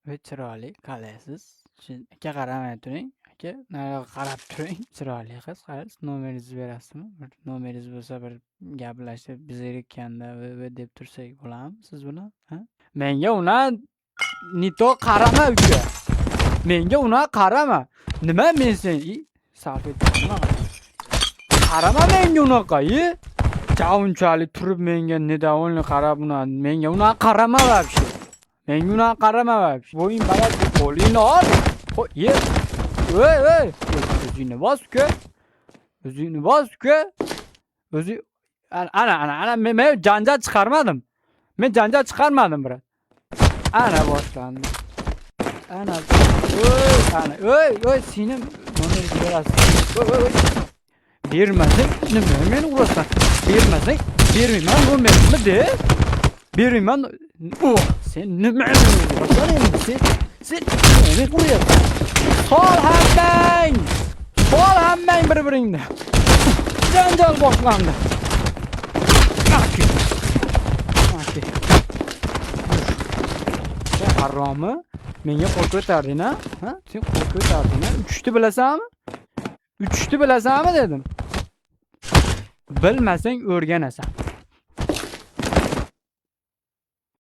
va chiroyli qalaysiz. Aka qaramay turing. Aka nariyoqqa qarab turing. Chiroyli qiz, qarang, nomeringizni berasizmi? Bir nomeringiz bo'lsa bir gaplashib, biz zerikkanda va deb tursak bo'ladimi siz bilan? Ha? Menga не то qarama uka. Menga unaqa qarama. Nima men sen salfetkani qarama menga unaqa, unchalik turib menga недовольный qarab menga unaqa qarama вообще. Menga unaqa qarama вообще. Bo'ying baland, qo'lingni ol. Ey, o'zingni bos uka. O'zingni bos uka. O'zi ana men janjal chiqarmadim. Men janjal chiqarmadim brat. Ana boshlandi. Ana seni nomeringizni berasiz. Bermasang nima meni urasan? Bermasang bermayman nomerimni de. Bermayman. Sen nima urasan endi? Sen meni urayapsan. Sol hammang bir-biringni. Janjal boshlandi. Sen haromi? Menga qo'l ko'tarding-a? Ha? Sen qo'l ko'tarding-a? Uchishni bilasanmi? Uchishni bilasanmi dedim. Bilmasang o'rganasan.